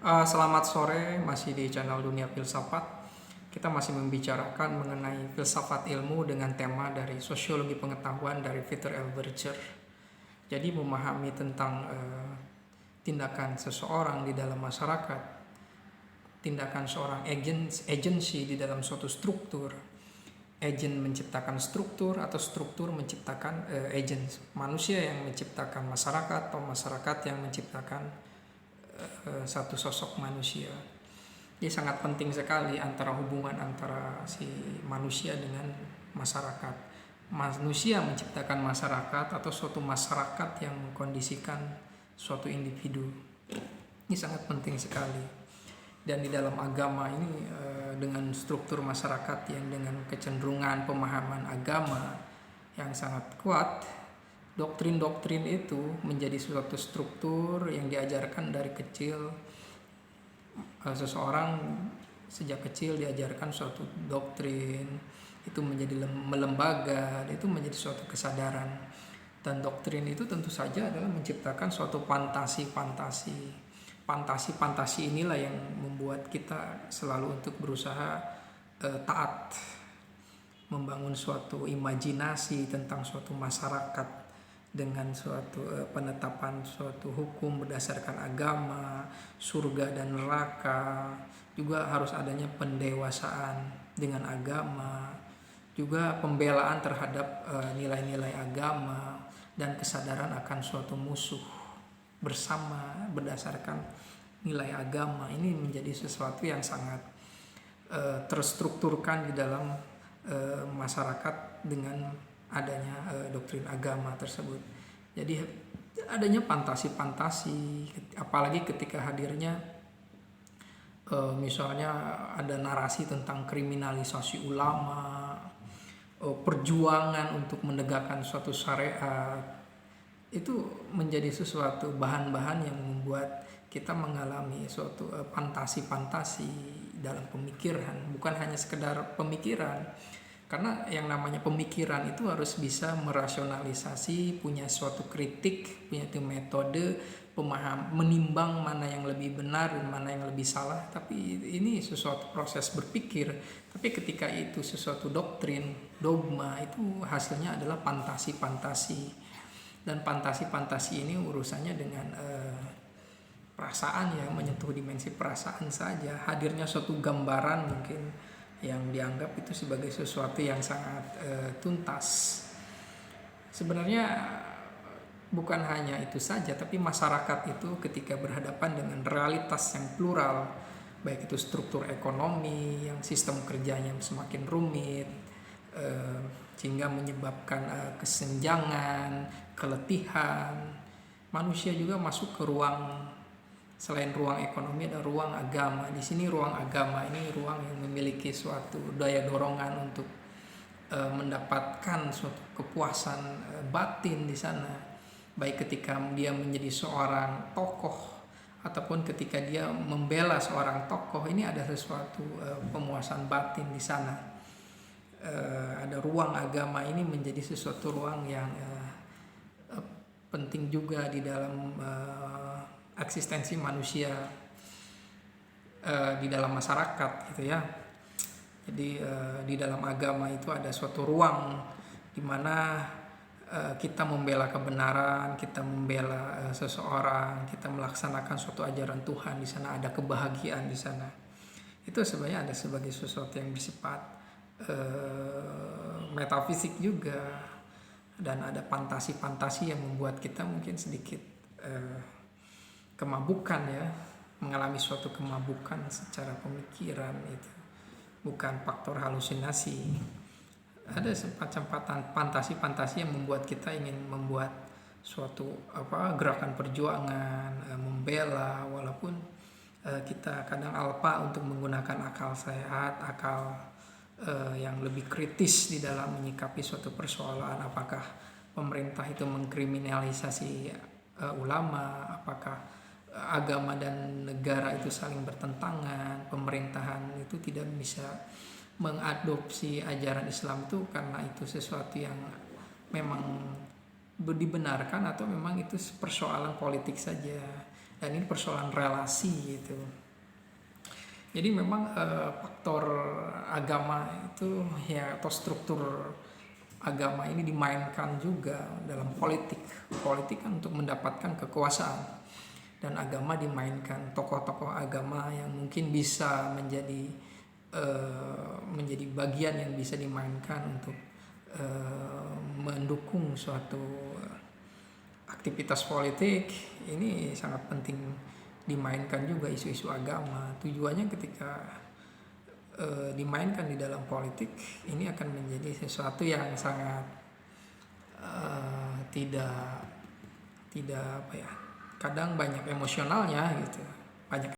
Selamat sore, masih di channel Dunia Filsafat. Kita masih membicarakan mengenai filsafat ilmu dengan tema dari sosiologi pengetahuan dari Peter L. Berger. Jadi memahami tentang tindakan seseorang di dalam masyarakat, tindakan seorang agensi di dalam suatu struktur, agent menciptakan struktur atau struktur menciptakan agent, manusia yang menciptakan masyarakat atau masyarakat yang menciptakan satu sosok manusia. Jadi sangat penting sekali antara hubungan antara si manusia dengan masyarakat. Manusia menciptakan masyarakat atau suatu masyarakat yang mengkondisikan suatu individu. Ini sangat penting sekali. Dan di dalam agama ini dengan struktur masyarakat yang dengan kecenderungan pemahaman agama yang sangat kuat, doktrin-doktrin itu menjadi suatu struktur yang diajarkan dari kecil. Seseorang sejak kecil diajarkan suatu doktrin, itu menjadi melembaga, itu menjadi suatu kesadaran. Dan doktrin itu tentu saja adalah menciptakan suatu fantasi-fantasi. Fantasi-fantasi inilah yang membuat kita selalu untuk berusaha taat, membangun suatu imajinasi tentang suatu masyarakat dengan suatu penetapan suatu hukum berdasarkan agama, surga dan neraka. Juga harus adanya pendewasaan dengan agama, juga pembelaan terhadap nilai-nilai agama dan kesadaran akan suatu musuh bersama berdasarkan nilai agama. Ini menjadi sesuatu yang sangat terstrukturkan di dalam masyarakat dengan adanya doktrin agama tersebut. Jadi adanya fantasi-fantasi, apalagi ketika hadirnya misalnya ada narasi tentang kriminalisasi ulama, perjuangan untuk menegakkan suatu syariat, itu menjadi sesuatu bahan-bahan yang membuat kita mengalami suatu fantasi-fantasi dalam pemikiran, bukan hanya sekedar pemikiran. Karena yang namanya pemikiran itu harus bisa merasionalisasi, punya suatu kritik, punya itu metode pemaham, menimbang mana yang lebih benar dan mana yang lebih salah. Tapi ini sesuatu proses berpikir. Tapi ketika itu sesuatu doktrin, dogma, itu hasilnya adalah fantasi-fantasi. Dan fantasi-fantasi ini urusannya dengan perasaan, ya, menyentuh dimensi perasaan saja. Hadirnya suatu gambaran mungkin yang dianggap itu sebagai sesuatu yang sangat tuntas. Sebenarnya bukan hanya itu saja, tapi masyarakat itu ketika berhadapan dengan realitas yang plural, baik itu struktur ekonomi yang sistem kerjanya semakin rumit, sehingga menyebabkan kesenjangan, keletihan. Manusia juga masuk ke ruang, selain ruang ekonomi ada ruang agama. Di sini ruang agama ini ruang yang memiliki suatu daya dorongan untuk mendapatkan suatu kepuasan batin di sana, baik ketika dia menjadi seorang tokoh ataupun ketika dia membela seorang tokoh. Ini ada sesuatu pemuasan batin di sana. Ada ruang agama ini menjadi sesuatu ruang yang penting juga di dalam eksistensi manusia di dalam masyarakat, gitu ya. Jadi di dalam agama itu ada suatu ruang di mana kita membela kebenaran, kita membela seseorang, kita melaksanakan suatu ajaran Tuhan. Di sana ada kebahagiaan di sana. Itu sebenarnya ada sebagai sesuatu yang bersifat metafisik juga, dan ada fantasi-fantasi yang membuat kita mungkin sedikit kemabukan, ya, mengalami suatu kemabukan secara pemikiran. Itu bukan faktor halusinasi. Ada semacam fantasi-fantasi yang membuat kita ingin membuat suatu gerakan perjuangan, membela, walaupun kita kadang alpa untuk menggunakan akal sehat, akal yang lebih kritis di dalam menyikapi suatu persoalan. Apakah pemerintah itu mengkriminalisasi ulama, apakah agama dan negara itu saling bertentangan, pemerintahan itu tidak bisa mengadopsi ajaran Islam itu karena itu sesuatu yang memang dibenarkan atau memang itu persoalan politik saja. dan ini persoalan relasi gitu. Jadi memang faktor agama itu ya, atau struktur agama ini dimainkan juga dalam politik. Politik kan untuk mendapatkan kekuasaan, dan agama dimainkan. Tokoh-tokoh agama yang mungkin bisa menjadi bagian yang bisa dimainkan untuk mendukung suatu aktivitas politik. Ini sangat penting dimainkan juga isu-isu agama. Tujuannya ketika dimainkan di dalam politik, ini akan menjadi sesuatu yang sangat tidak apa ya, kadang banyak emosionalnya gitu, banyak